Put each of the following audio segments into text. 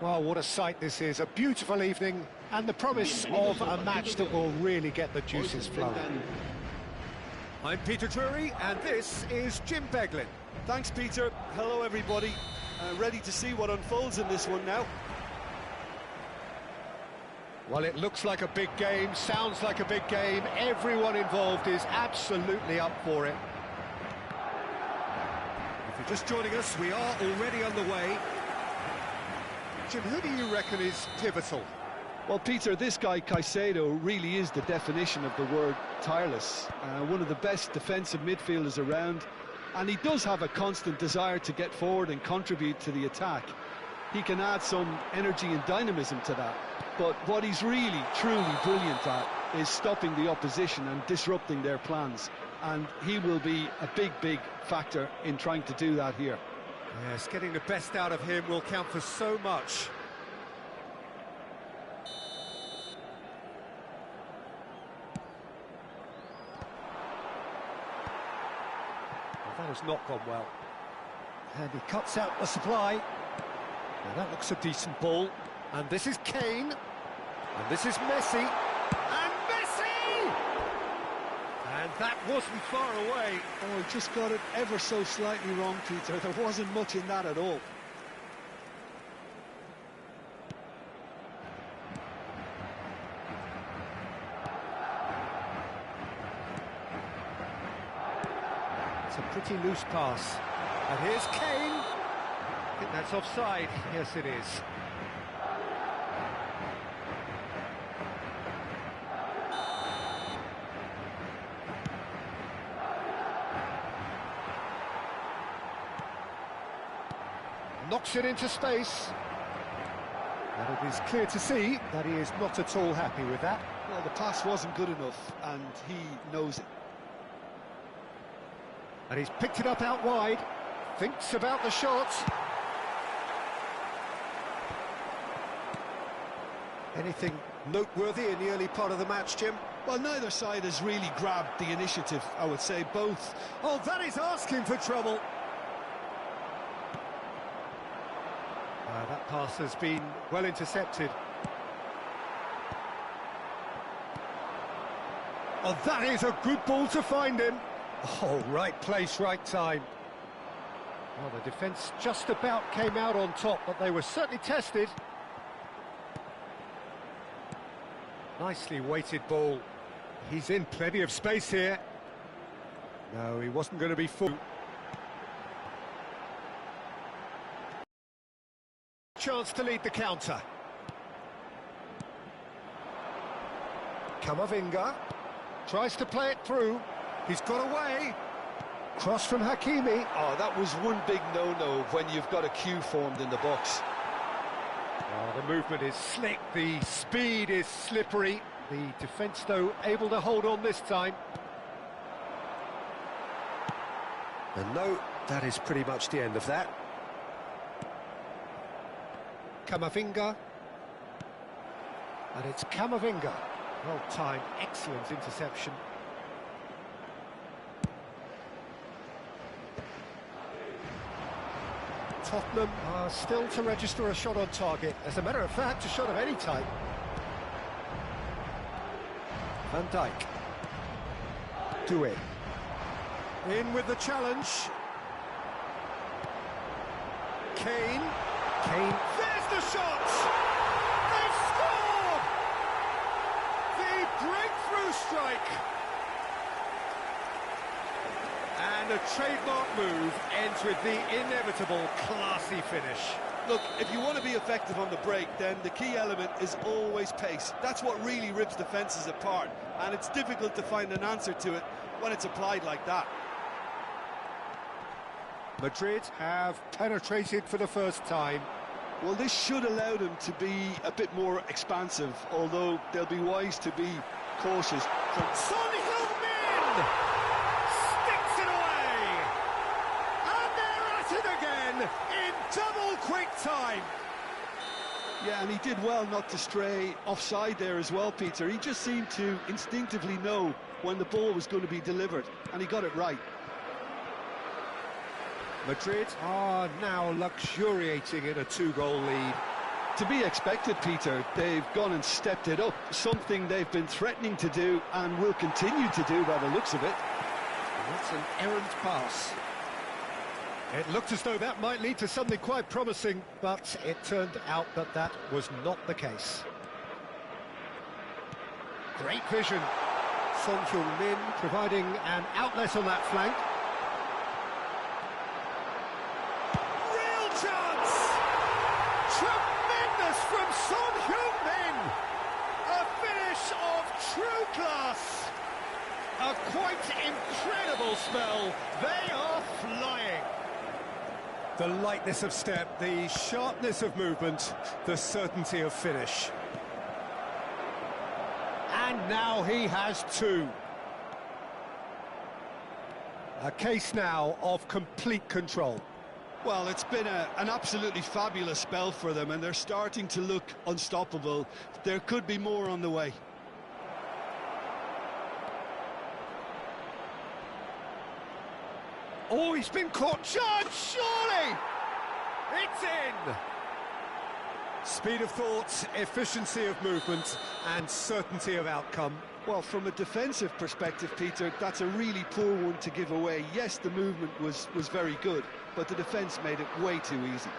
Well, what a sight this is. A beautiful evening and the promise of a match that will really get the juices flowing. I'm Peter Drury, and this is Jim Beglin. Thanks, Peter. Hello, everybody. Ready to see what unfolds in this one now. Well, it looks like a big game, sounds like a big game. Everyone involved is absolutely up for it. If you're just joining us, we are already underway. Jim, who do you reckon is pivotal? Well, Peter, this guy Caicedo really is the definition of the word tireless. One of the best defensive midfielders around, and he does have a constant desire to get forward and contribute to the attack. He can add some energy and dynamism to that, but what he's really, truly brilliant at is stopping the opposition and disrupting their plans, and he will be a big factor in trying to do that here. Yes, getting the best out of him will count for so much. Well, that has not gone well. And he cuts out the supply. Now that looks a decent ball. And this is Kane. And this is Messi. And Messi! And that wasn't far away. Oh, he just got it ever so slightly wrong, Peter. There wasn't much in that at all. It's a pretty loose pass. And here's Kane. I think that's offside. Yes, it is. Knocks it into space. And it is clear to see that he is not at all happy with that. Well, the pass wasn't good enough, and he knows it. And he's picked it up out wide. Thinks about the shot. Anything noteworthy in the early part of the match, Jim? Well, neither side has really grabbed the initiative, I would say. Both. Oh, that is asking for trouble. That pass has been well intercepted. Oh, that is a good ball to find him. Oh, right place, right time. Well, the defence just about came out on top, but they were certainly tested. Nicely weighted ball. He's in plenty of space here. No, he wasn't going to be full. Chance to lead the counter. Camavinga tries to play it through. He's got away. Cross from Hakimi. Oh, that was one big no-no when you've got a queue formed in the box. Oh, the movement is slick, the speed is slippery. The defence, though, able to hold on this time. And no, that is pretty much the end of that. Camavinga. And it's Camavinga. Well timed, excellent interception. Tottenham are still to register a shot on target. As a matter of fact, a shot of any type. Van Dijk. Doué. In with the challenge. Kane. Kane. There's the shot! They've scored! The breakthrough strike! And a trademark move ends with the inevitable classy finish. Look, if you want to be effective on the break, then the key element is always pace. That's what really rips defences apart, and it's difficult to find an answer to it when it's applied like that. Madrid have penetrated for the first time. Well, this should allow them to be a bit more expansive, although they'll be wise to be cautious. Son Heung-min sticks it away! And they're at it again in double quick time. Yeah, and he did well not to stray offside there as well, Peter. He just seemed to instinctively know when the ball was going to be delivered, and he got it right. Madrid are now luxuriating in a two-goal lead. To be expected, Peter. They've gone and stepped it up, something they've been threatening to do and will continue to do by the looks of it. And that's an errant pass. It looked as though that might lead to something quite promising, but it turned out that that was not the case. Great vision. Son Heung-min providing an outlet on that flank. Real chance! Tremendous from Son Heung-min! A finish of true class! A quite incredible spell. They are flying. The lightness of step, the sharpness of movement, the certainty of finish. And now he has two. A case now of complete control. Well, it's been an absolutely fabulous spell for them, and they're starting to look unstoppable. There could be more on the way. Oh, he's been caught. Charge, surely! It's in! Speed of thought, efficiency of movement, and certainty of outcome. Well, from a defensive perspective, Peter, that's a really poor one to give away. Yes, the movement was very good, but the defence made it way too easy.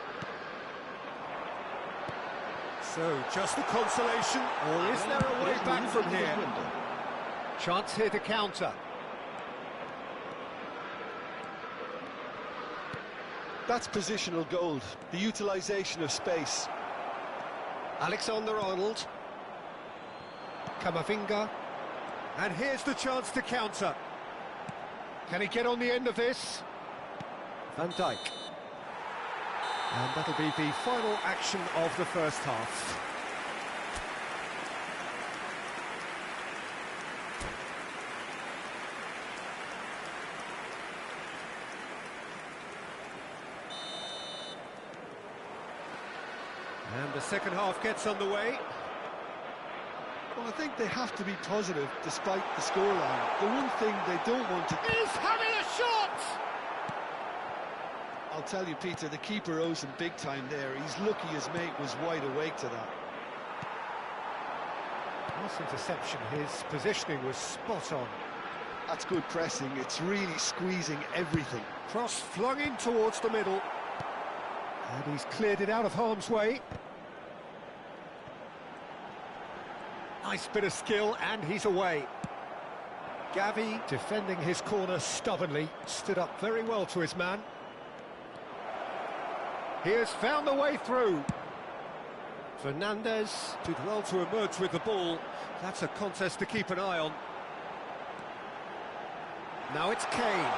So, just the consolation, or is there a way back from here? Chance here to counter. That's positional gold, the utilisation of space. Alexander-Arnold. Camavinga. And here's the chance to counter. Can he get on the end of this? Van Dijk. And that'll be the final action of the first half. And the second half gets underway. Well, I think they have to be positive despite the scoreline. The one thing they don't want to... He's having a shot! I'll tell you, Peter, the keeper owes him big time there. He's lucky his mate was wide awake to that. Nice interception. His positioning was spot on. That's good pressing. It's really squeezing everything. Cross flung in towards the middle. And he's cleared it out of harm's way. Nice bit of skill, and he's away. Gavi, defending his corner stubbornly, stood up very well to his man. He has found the way through. Fernandez did well to emerge with the ball. That's a contest to keep an eye on. Now it's Kane.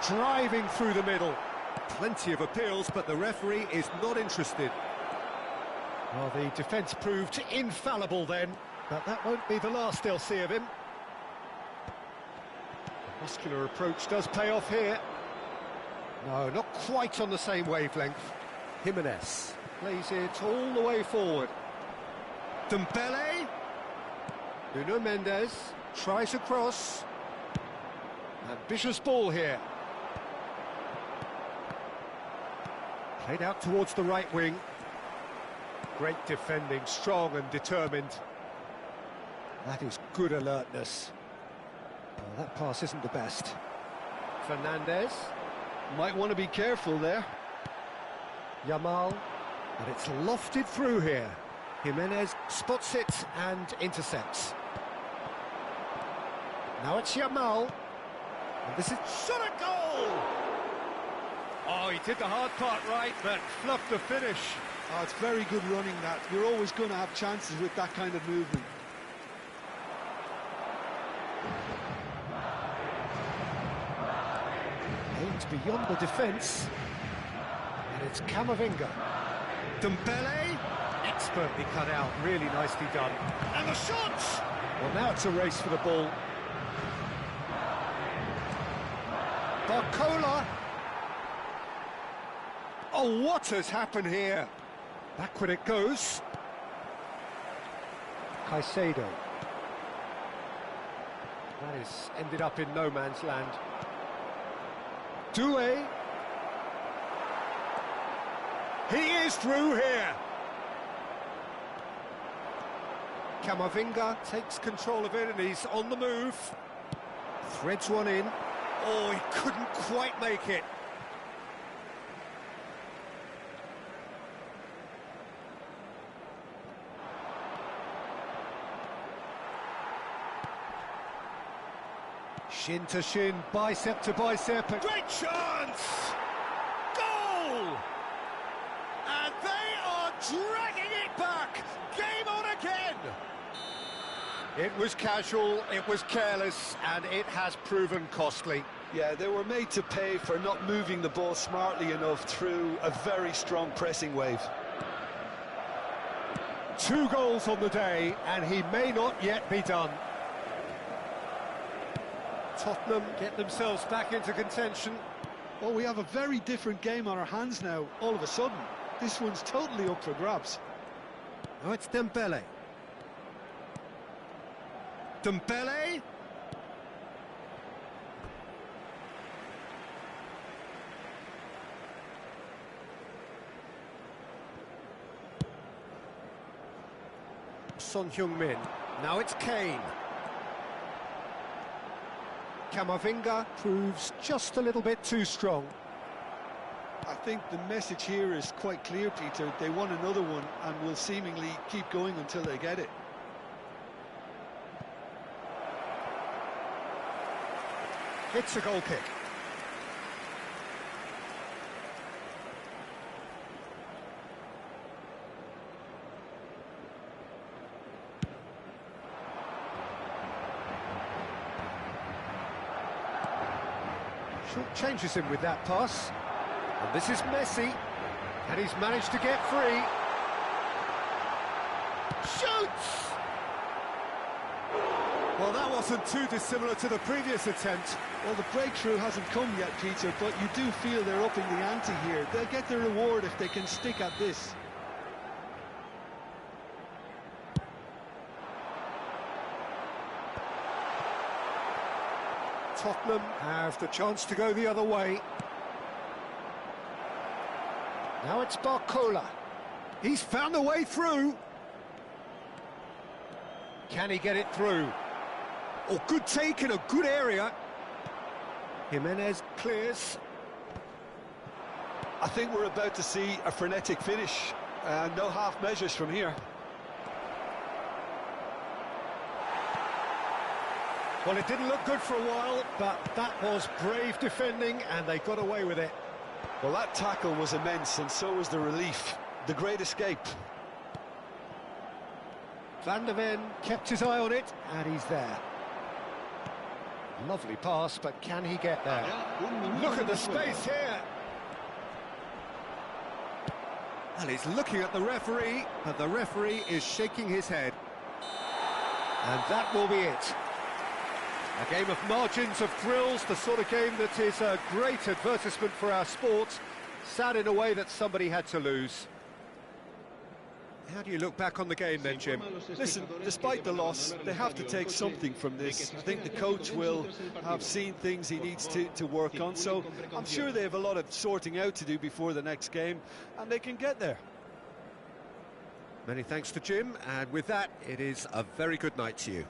Driving through the middle. Plenty of appeals, but the referee is not interested. Well, the defence proved infallible then, but that won't be the last they'll see of him. The muscular approach does pay off here. No, not quite on the same wavelength. Jimenez plays it all the way forward. Dembele. Nuno Mendes tries a cross. Ambitious ball here. Played out towards the right wing. Great defending, strong and determined. That is good alertness. Oh, that pass isn't the best. Fernandez. Might want to be careful there. Yamal. And it's lofted through here. Jimenez spots it and intercepts. Now it's Yamal. And this is shot a goal! Oh, he did the hard part right, but fluffed the finish. Oh, it's very good running that. You're always going to have chances with that kind of movement. Aims beyond the defence. And it's Camavinga. Dembele. Expertly cut out, really nicely done. And the shot! Well, now it's a race for the ball. Barcola. Oh, what has happened here? Backward it goes. Caicedo. That is ended up in no man's land. Doué. He is through here. Camavinga takes control of it and he's on the move. Threads one in. Oh, he couldn't quite make it. Shin to shin, bicep to bicep. Great chance! Goal! And they are dragging it back! Game on again! It was casual, it was careless, and it has proven costly. Yeah, they were made to pay for not moving the ball smartly enough through a very strong pressing wave. 2 goals on the day, and he may not yet be done. Tottenham get themselves back into contention. Well, we have a very different game on our hands now, all of a sudden. This one's totally up for grabs. Oh, it's Dembele. Dembele? Son Heung-min. Now it's Kane. Camavinga proves just a little bit too strong. I think the message here is quite clear, Peter. They want another one and will seemingly keep going until they get it. It's a goal kick. Short changes him with that pass. And this is Messi. And he's managed to get free. Shoots! Well, that wasn't too dissimilar to the previous attempt. Well, the breakthrough hasn't come yet, Peter, but you do feel they're upping the ante here. They'll get their reward if they can stick at this. Tottenham have the chance to go the other way. Now it's Barcola. He's found a way through. Can he get it through? Oh, good take in a good area. Jimenez clears. I think we're about to see a frenetic finish. No half measures from here. Well, it didn't look good for a while, but that was brave defending, and they got away with it. Well, that tackle was immense, and so was the relief. The great escape. Van der Ven kept his eye on it, and he's there. Lovely pass, but can he get there? Look at the space here. And he's looking at the referee, but the referee is shaking his head. And that will be it. A game of margins, of thrills, the sort of game that is a great advertisement for our sport. Sad in a way that somebody had to lose. How do you look back on the game then, Jim? Listen, despite the loss, they have to take something from this. I think the coach will have seen things he needs to work on, so I'm sure they have a lot of sorting out to do before the next game, and they can get there. Many thanks to Jim, and with that, it is a very good night to you.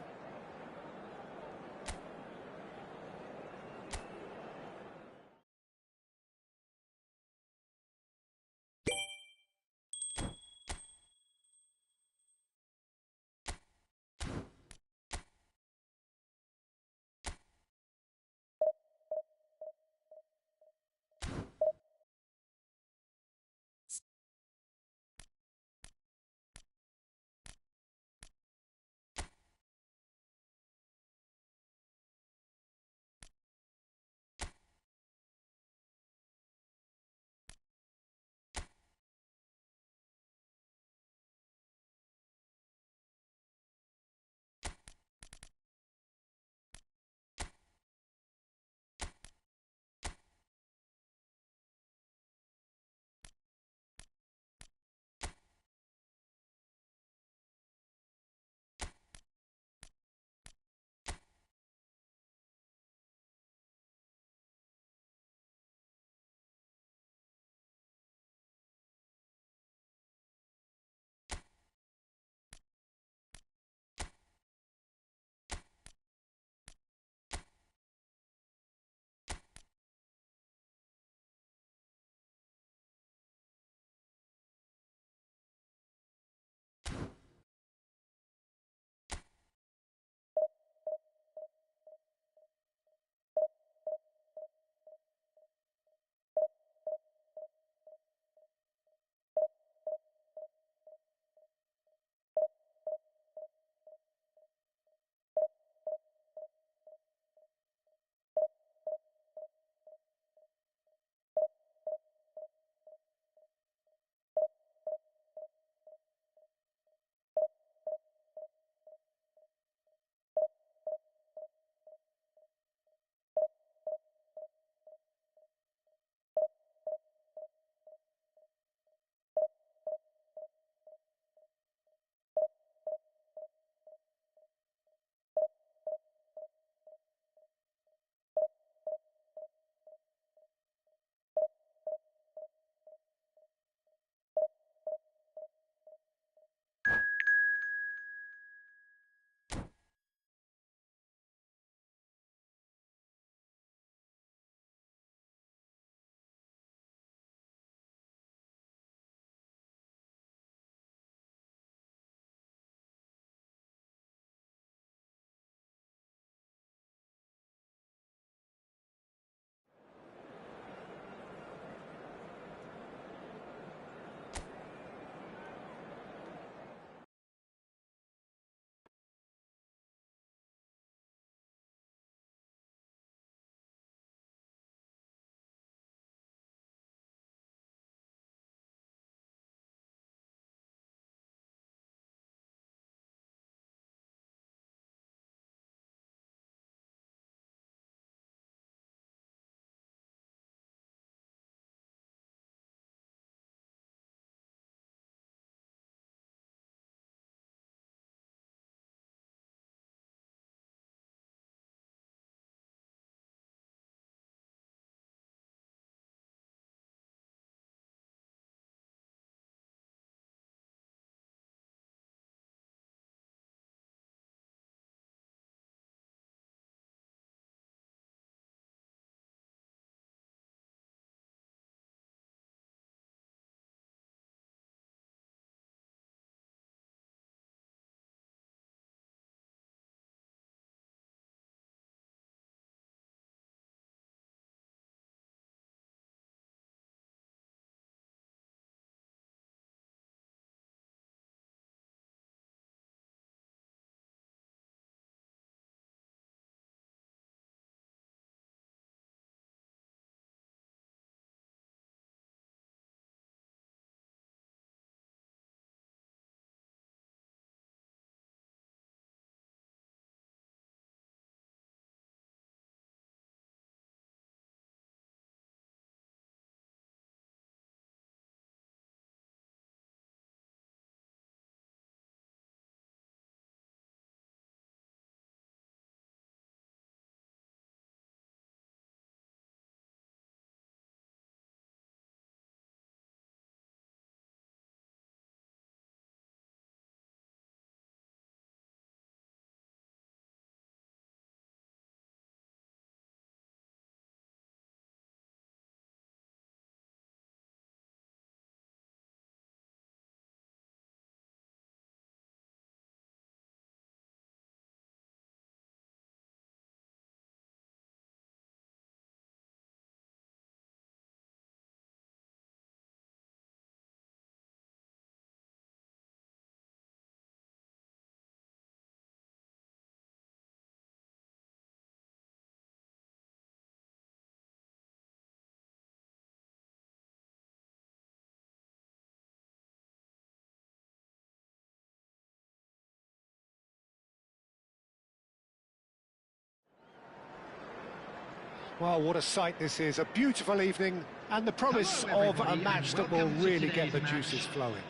Well, what a sight this is. A beautiful evening and the promise of a match that will really get the juices flowing.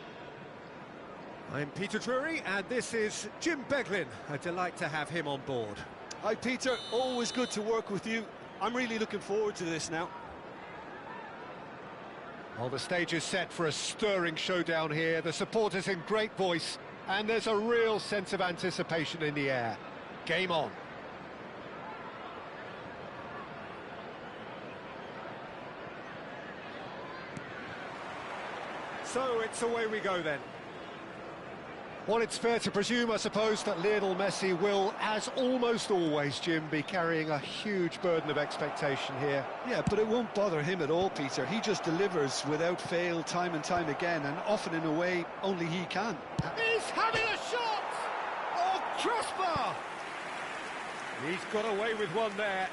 I'm Peter Drury, and this is Jim Beglin. A delight to have him on board. Hi, Peter. Always good to work with you. I'm really looking forward to this now. Well, the stage is set for a stirring showdown here. The supporters in great voice, and there's a real sense of anticipation in the air. Game on. So it's away we go then. Well, it's fair to presume, I suppose, that Lionel Messi will, as almost always, Jim, be carrying a huge burden of expectation here. Yeah, but it won't bother him at all, Peter. He just delivers without fail time and time again, and often in a way only he can. He's having a shot! Oh, crossbar! He's got away with one there.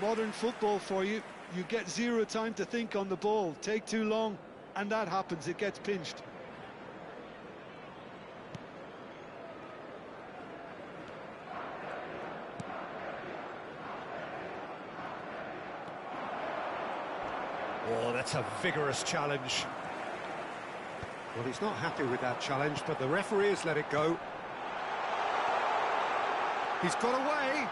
Modern football for you. You get zero time to think on the ball. Take too long, and that happens. It gets pinched. Oh, that's a vigorous challenge. Well, he's not happy with that challenge, but the referee has let it go. He's got away.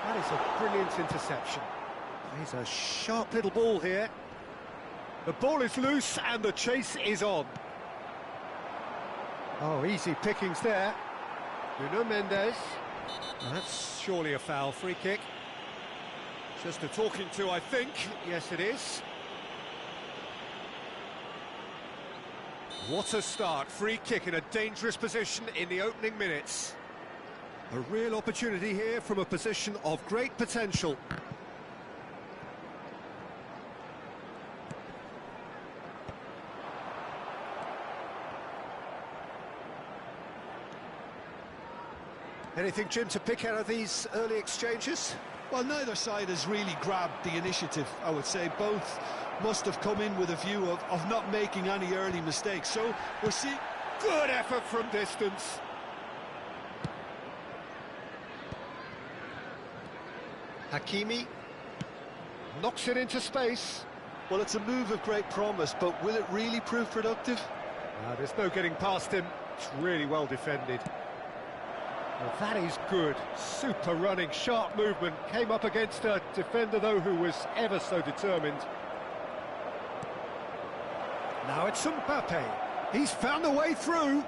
That is a brilliant interception. He's a sharp little ball here. The ball is loose and the chase is on. Oh, easy pickings there. Nuno Mendes. That's surely a foul. Free kick. Just a talking to, I think. Yes, it is. What a start. Free kick in a dangerous position in the opening minutes. A real opportunity here from a position of great potential. Anything, Jim, to pick out of these early exchanges? Well, neither side has really grabbed the initiative, I would say. Both must have come in with a view of not making any early mistakes. So we're seeing good effort from distance. Hakimi knocks it into space. Well, it's a move of great promise, but will it really prove productive? There's no getting past him. It's really well defended. Well, that is good. Super running, sharp movement. Came up against a defender, though, who was ever so determined. Now it's Mbappe. He's found a way through.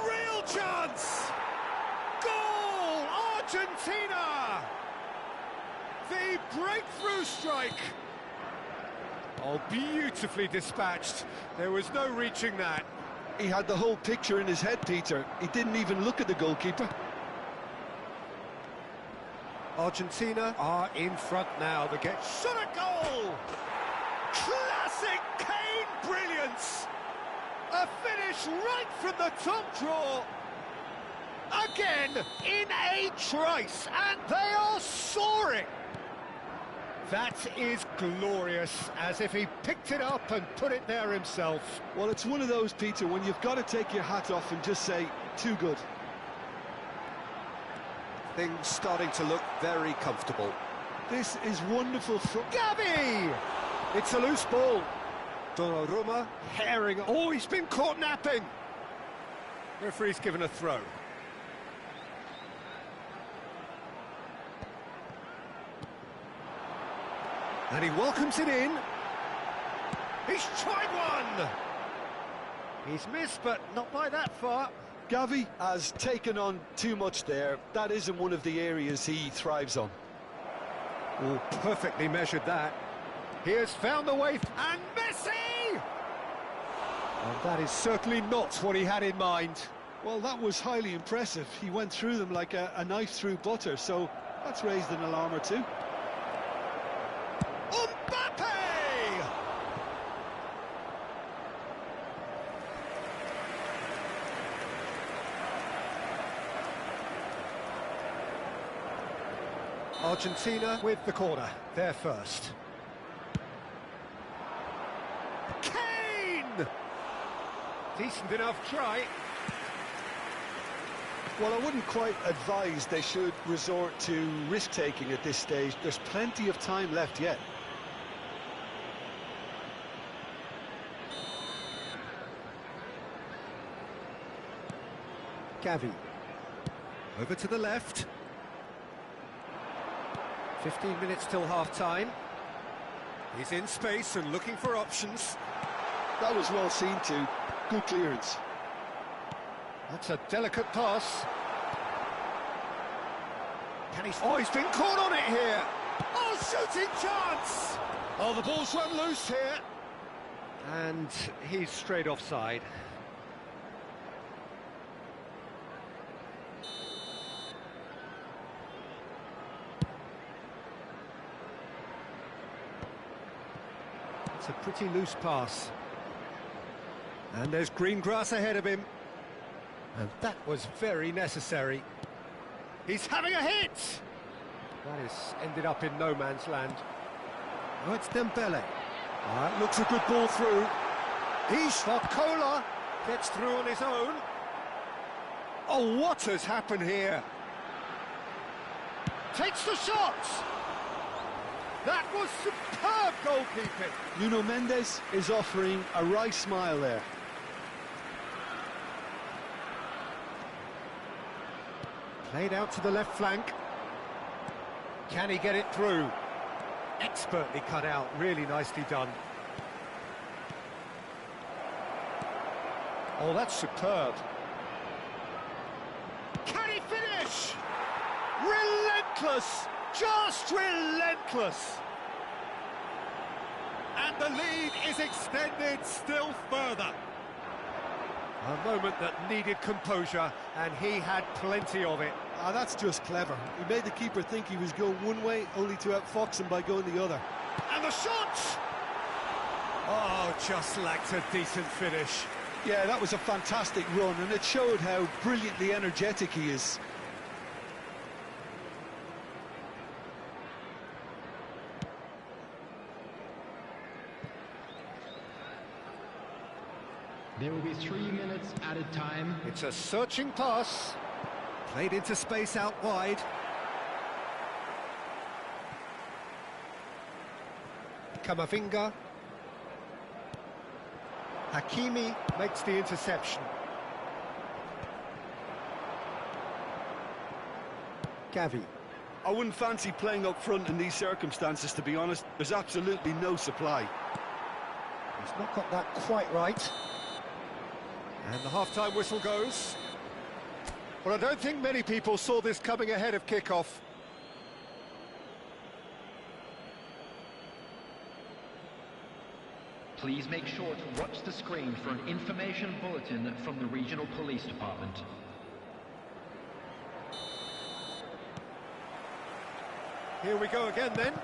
Real chance! Goal! Argentina! The breakthrough strike! Oh, beautifully dispatched. There was no reaching that. He had the whole picture in his head, Peter. He didn't even look at the goalkeeper. Argentina are in front now. They get shot at goal! Classic Kane brilliance! A finish right from the top draw! Again, in a trice, and they are soaring! That is glorious, as if he picked it up and put it there himself. Well, it's one of those, Peter, when you've got to take your hat off and just say, too good. Things starting to look very comfortable. This is wonderful for Gavi! It's a loose ball. Donnarumma herring. Oh, he's been caught napping. Referee's given a throw. And he welcomes it in. He's tried one! He's missed, but not by that far. Gavi has taken on too much there. That isn't one of the areas he thrives on. Oh, perfectly measured that. He has found the way. And Messi! And that is certainly not what he had in mind. Well, that was highly impressive. He went through them like a knife through butter, so that's raised an alarm or two. Mbappe! Argentina with the corner, they're first. Kane! Decent enough try. Well, I wouldn't quite advise they should resort to risk-taking at this stage. There's plenty of time left yet. Gavi. Over to the left. 15 minutes till half-time. He's in space and looking for options. That was well seen too. Good clearance. That's a delicate pass. Can he... Oh, he's been caught on it here. Oh, shooting chance! Oh, the ball's run loose here. And he's straight offside. It's a pretty loose pass. And there's green grass ahead of him. And that was very necessary. He's having a hit! That has ended up in no man's land. Oh, it's Dembele. That looks a good ball through. Barcola Gets through on his own. Oh, what has happened here? Takes the shot! That was superb goalkeeping! Nuno Mendes is offering a wry smile there. Played out to the left flank. Can he get it through? Expertly cut out, really nicely done. Oh, that's superb. Can he finish? Relentless! Just relentless! And the lead is extended still further. A moment that needed composure, and he had plenty of it. Ah, that's just clever. He made the keeper think he was going one way, only to outfox him by going the other. And the shot! Oh, just lacked a decent finish. Yeah, that was a fantastic run, and it showed how brilliantly energetic he is. There will be 3 minutes added time. It's a searching pass. Played into space out wide. Camavinga. Hakimi makes the interception. Gavi. I wouldn't fancy playing up front in these circumstances, to be honest. There's absolutely no supply. He's not got that quite right. And the half-time whistle goes. Well, I don't think many people saw this coming ahead of kickoff. Please make sure to watch the screen for an information bulletin from the regional police department. Here we go again then.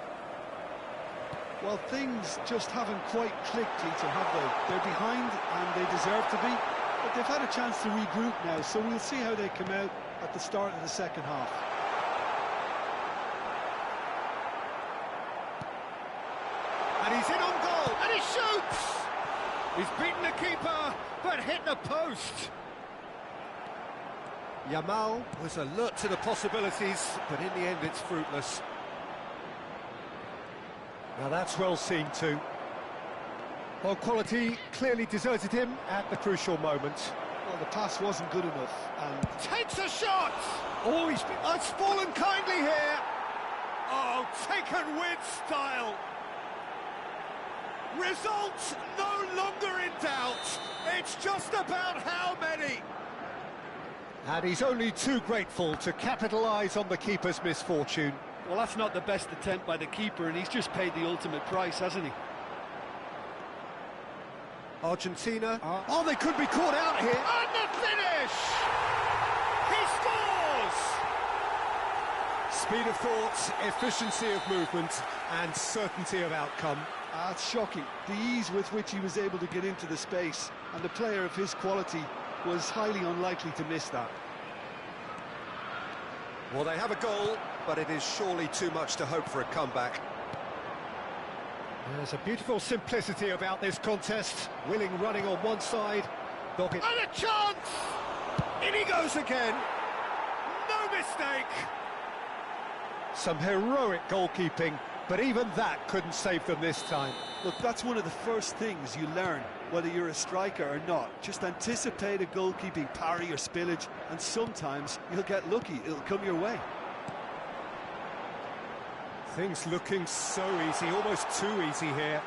Well, things just haven't quite clicked, Peter, have they? They're behind and they deserve to be, but they've had a chance to regroup now, so we'll see how they come out at the start of the second half. And he's in on goal, and he shoots! He's beaten the keeper, but hit the post. Yamal was alert to the possibilities, but in the end it's fruitless. Now that's well seen too. Well, quality clearly deserted him at the crucial moment. Well, the pass wasn't good enough, and... Takes a shot! Oh, it's fallen kindly here! Oh, taken with style! Results no longer in doubt. It's just about how many. And he's only too grateful to capitalise on the keeper's misfortune. Well, that's not the best attempt by the keeper, and he's just paid the ultimate price, hasn't he? Argentina. Oh, they could be caught out here. And the finish! He scores! Speed of thought, efficiency of movement, and certainty of outcome. It's shocking, the ease with which he was able to get into the space, and a player of his quality was highly unlikely to miss that. Well, they have a goal, but it is surely too much to hope for a comeback. There's a beautiful simplicity about this contest. Willing running on one side, dogged. And a chance! In he goes again! mistake! Some heroic goalkeeping, but even that couldn't save them this time. Look, that's one of the first things you learn, whether you're a striker or not. Just anticipate a goalkeeping parry or spillage, and sometimes you'll get lucky, it'll come your way. Things looking so easy, almost too easy here.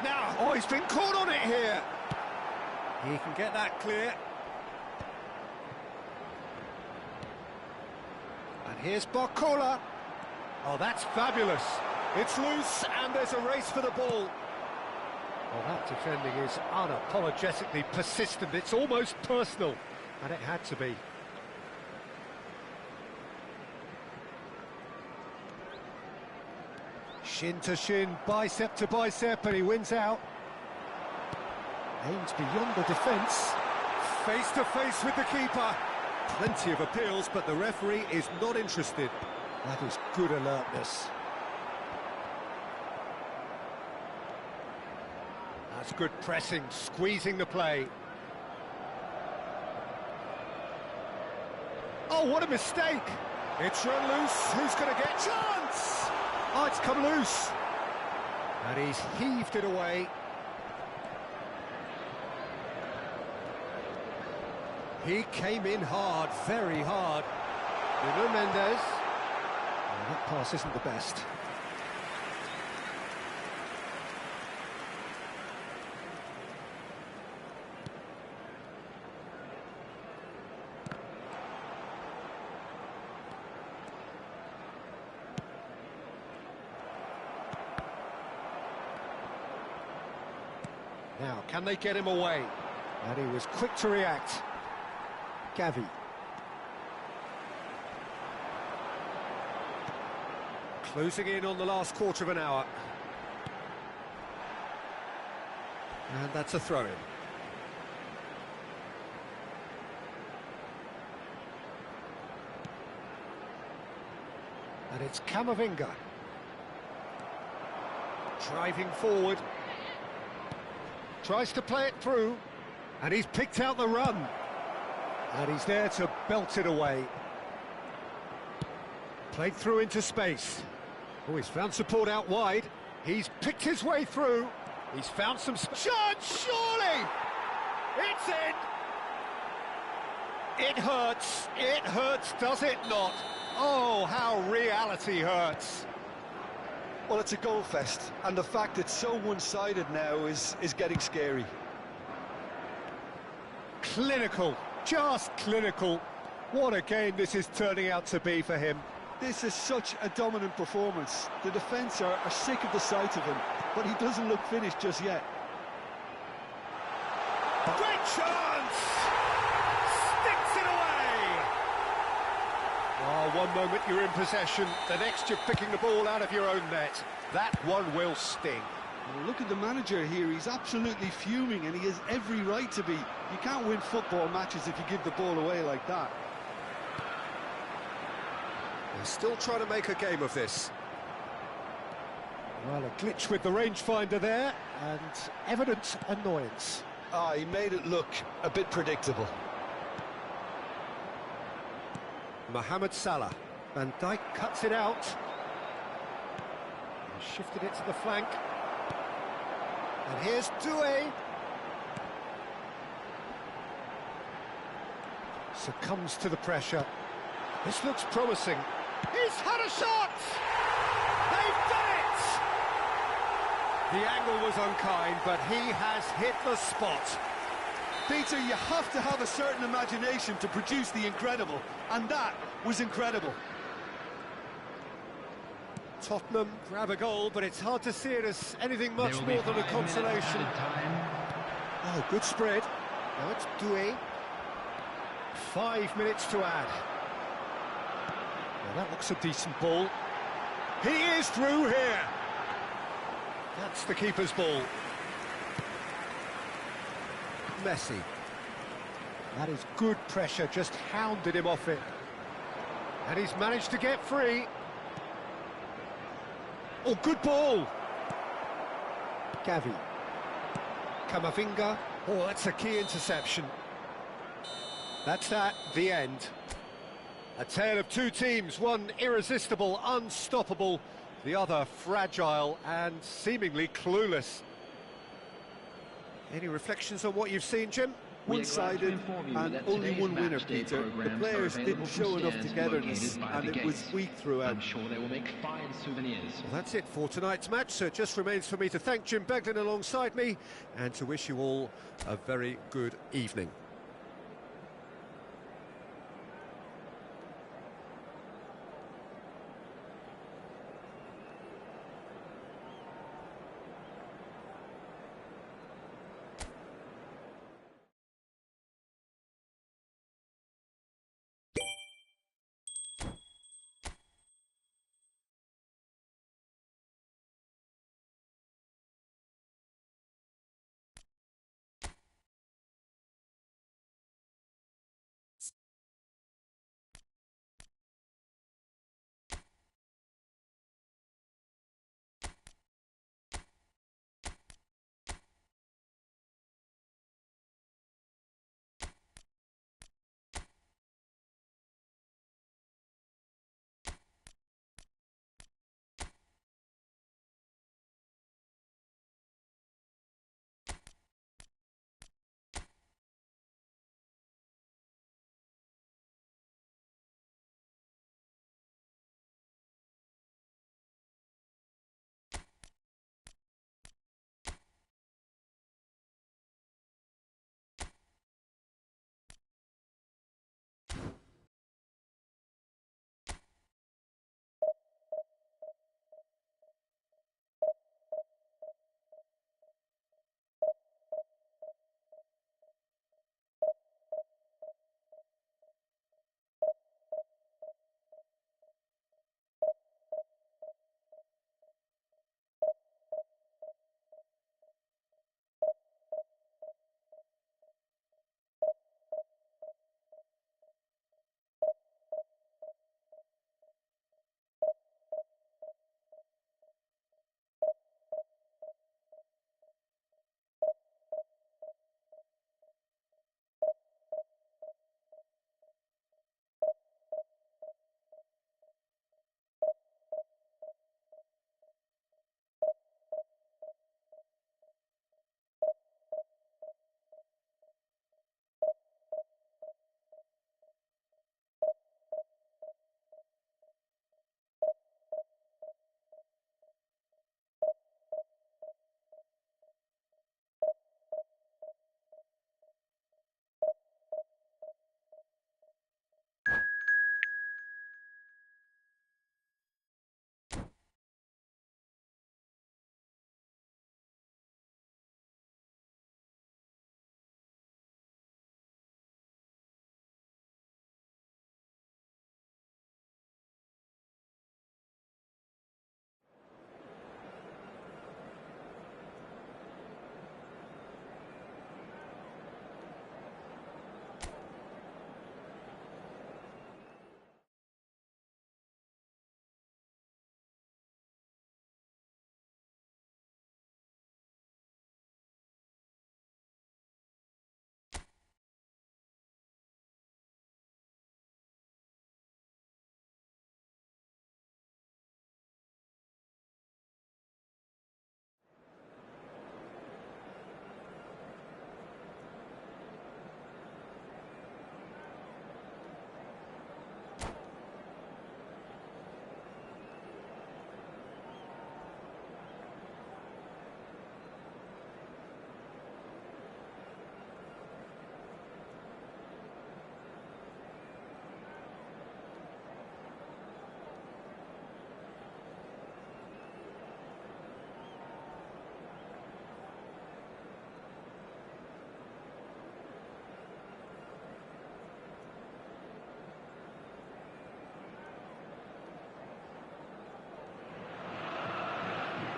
Now, oh, he's been caught on it here. He can get that clear. And here's Barcola. Oh, that's fabulous. It's loose, and there's a race for the ball. Well, that defending is unapologetically persistent. It's almost personal, and it had to be. Shin to shin, bicep to bicep, and he wins out. Aims beyond the defence. Face to face with the keeper. Plenty of appeals, but the referee is not interested. That is good alertness. That's good pressing, squeezing the play. Oh, what a mistake! It's run loose, who's going to get chance? Oh, it's come loose. And he's heaved it away. He came in hard, very hard. Nuno Mendes. Oh, that pass isn't the best. Now, can they get him away? And he was quick to react. Gavi. Closing in on the last quarter of an hour. And that's a throw-in. And it's Camavinga. Driving forward. Tries to play it through. And he's picked out the run. And he's there to belt it away. Played through into space. Oh, he's found support out wide. He's picked his way through. He's found some chance, surely! It's in! It hurts, does it not? Oh, how reality hurts. Well, it's a goal fest, and the fact it's so one-sided now is getting scary. Clinical, just clinical. What a game this is turning out to be for him. This is such a dominant performance. The defence are sick of the sight of him, but he doesn't look finished just yet. Great chance! Sticks it away! Oh, one moment you're in possession, the next you're picking the ball out of your own net. That one will sting. Well, look at the manager here, he's absolutely fuming, and he has every right to be. You can't win football matches if you give the ball away like that. They're still trying to make a game of this. Well, a glitch with the rangefinder there, and evident annoyance. Ah, he made it look a bit predictable. Mohamed Salah. Van Dijk cuts it out. He shifted it to the flank. And here's Doué. Succumbs to the pressure. This looks promising. He's had a shot! They've done it! The angle was unkind, but he has hit the spot. Peter, you have to have a certain imagination to produce the incredible, and that was incredible. Tottenham grab a goal, but it's hard to see it as anything much more than a consolation. Oh, good spread. Now it's Doué. 5 minutes to add. Well, that looks a decent ball. He is through here. That's the keeper's ball. Messi. That is good pressure, just hounded him off it. And he's managed to get free. Oh, good ball. Gavi. Camavinga. Oh, that's a key interception. That's the end. A tale of two teams, one irresistible, unstoppable, the other fragile and seemingly clueless. Any reflections on what you've seen, Jim? One-sided and only one winner, Peter. The players didn't show enough togetherness and it was weak throughout. I'm sure they will make fine souvenirs. Well, that's it for tonight's match, so it just remains for me to thank Jim Beglin alongside me and to wish you all a very good evening.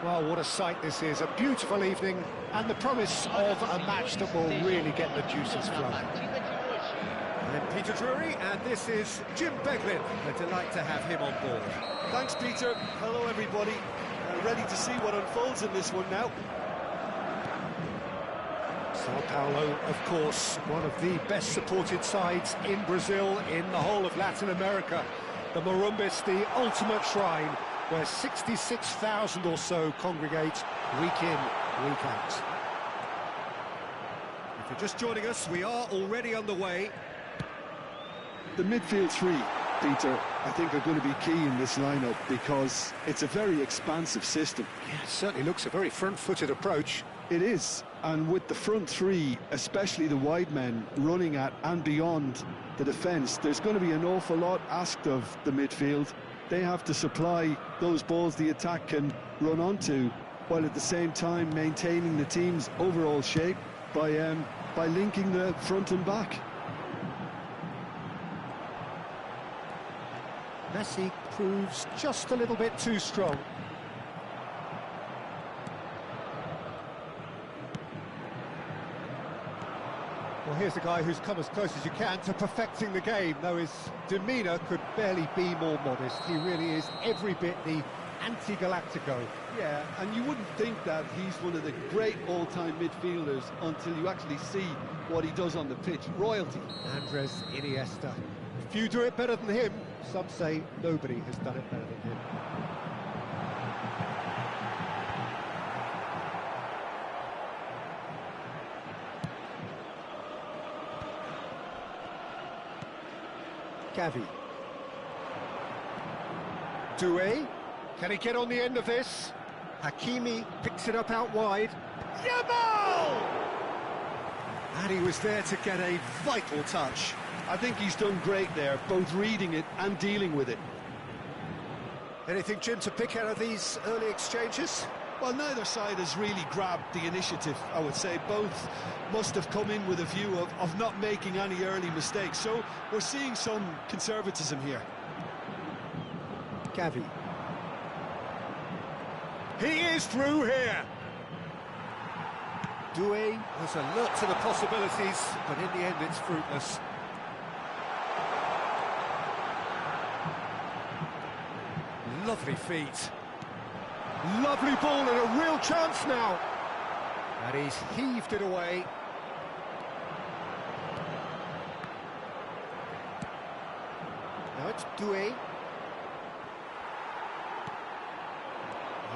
Well, what a sight this is. A beautiful evening and the promise of a match that will really get the juices flowing. I'm Peter Drury, and this is Jim Beglin. A delight to have him on board. Thanks, Peter. Hello, everybody. Ready to see what unfolds in this one now. Sao Paulo, of course, one of the best supported sides in Brazil, in the whole of Latin America. The Morumbis, the ultimate shrine, where 66,000 or so congregate week in, week out. If you're just joining us, we are already underway. The midfield three, Peter, I think are going to be key in this lineup because it's a very expansive system. Yeah, it certainly looks a very front-footed approach. It is, and with the front three, especially the wide men, running at and beyond the defence, there's going to be an awful lot asked of the midfield. They have to supply those balls the attack can run onto, while at the same time maintaining the team's overall shape by linking the front and back. Messi proves just a little bit too strong. Well, here's a guy who's come as close as you can to perfecting the game, though his demeanour could barely be more modest. He really is every bit the anti-Galactico. Yeah, and you wouldn't think that he's one of the great all-time midfielders until you actually see what he does on the pitch. Royalty. Andres Iniesta. Few do it better than him. Some say nobody has done it better than him. Gavi. Doué. Can he get on the end of this? Hakimi picks it up out wide. Yamal! And he was there to get a vital touch. I think he's done great there, both reading it and dealing with it. Anything, Jim, to pick out of these early exchanges? Well, neither side has really grabbed the initiative, I would say. Both must have come in with a view of not making any early mistakes. So we're seeing some conservatism here. Gavi. He is through here. Doué was alert to the possibilities, but in the end it's fruitless. Lovely feet. Lovely ball and a real chance now. And he's heaved it away. Now it's Doué.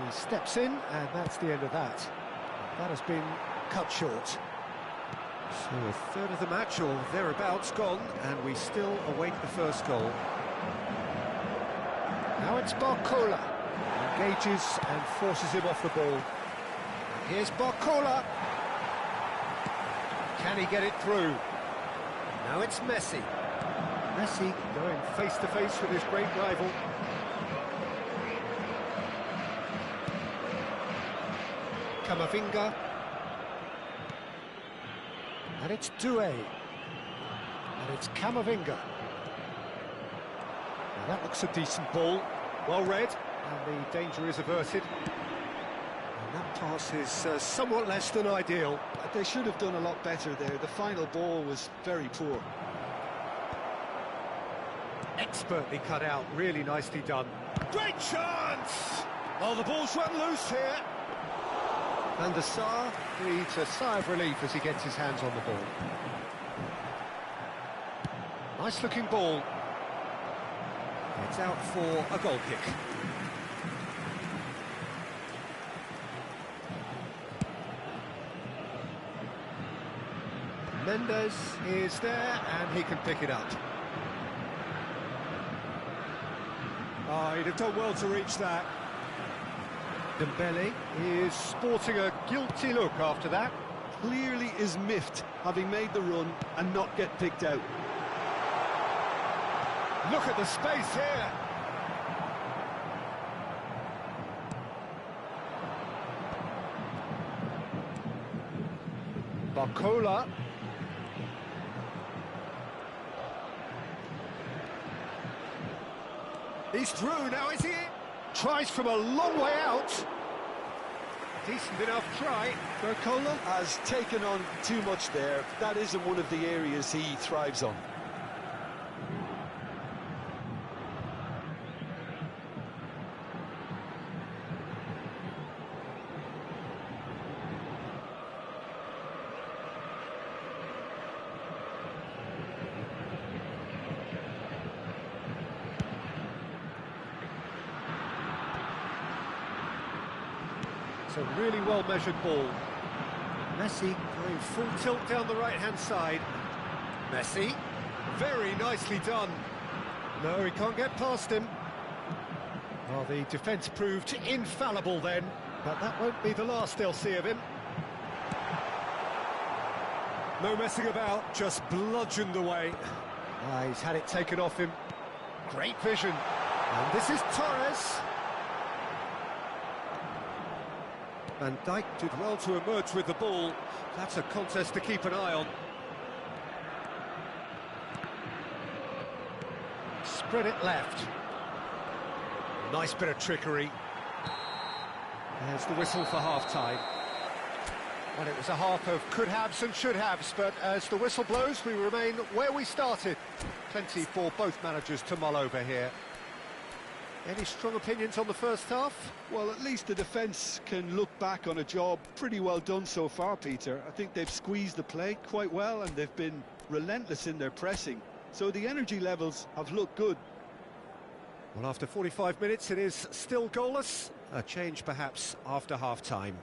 He steps in, and that's the end of that. That has been cut short. So a third of the match, or thereabouts, gone, and we still await the first goal. Now it's Barcola. Engages and forces him off the ball. Here's Barcola. Can he get it through? Now it's Messi. Messi going face-to-face with his great rival. Camavinga. And it's Doué. And it's Camavinga. Now that looks a decent ball. Well read. And the danger is averted. And that pass is somewhat less than ideal. They should have done a lot better there. The final ball was very poor. Expertly cut out, really nicely done. Great chance! Oh, the ball's run loose here. And the Sar breathes a sigh of relief as he gets his hands on the ball. Nice looking ball. It's out for a goal kick. Mendes is there and he can pick it up. Oh, he'd have done well to reach that. Dembele is sporting a guilty look after that. Clearly is miffed, having made the run and not get picked out. Look at the space here. Barcola. He's through now, is he? Tries from a long way out. Decent enough try. Barcola has taken on too much there. That isn't one of the areas he thrives on. It's a really well-measured ball. Messi going full tilt down the right-hand side. Messi, very nicely done. No, he can't get past him. Well, the defence proved infallible then, but that won't be the last they'll see of him. No messing about, just bludgeoned away. He's had it taken off him. Great vision. And this is Torres. Van Dijk did well to emerge with the ball. That's a contest to keep an eye on. Spread it left. Nice bit of trickery. There's the whistle for half-time. Well, it was a half of could-haves and should-haves, but as the whistle blows, we remain where we started. Plenty for both managers to mull over here. Any strong opinions on the first half? Well, at least the defence can look back on a job pretty well done so far, Peter. I think they've squeezed the play quite well and they've been relentless in their pressing. So the energy levels have looked good. Well, after 45 minutes, it is still goalless. A change, perhaps, after half-time.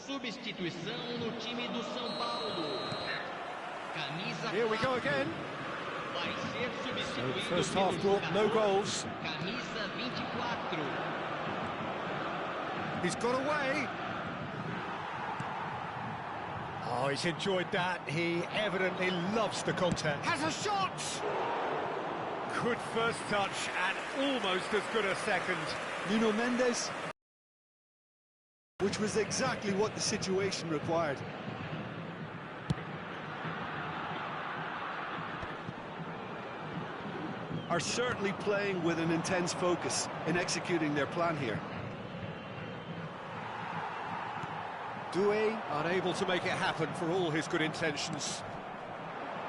Substituição no time do São Paulo. Camisa Here we go again. Vai ser substituído So the first half brought no goals. Camisa 24. He's got away. Oh, he's enjoyed that. He evidently loves the contact. Has a shot! Good first touch and almost as good a second. Nuno Mendes, which was exactly what the situation required. Are certainly playing with an intense focus in executing their plan here. Doué unable to make it happen for all his good intentions.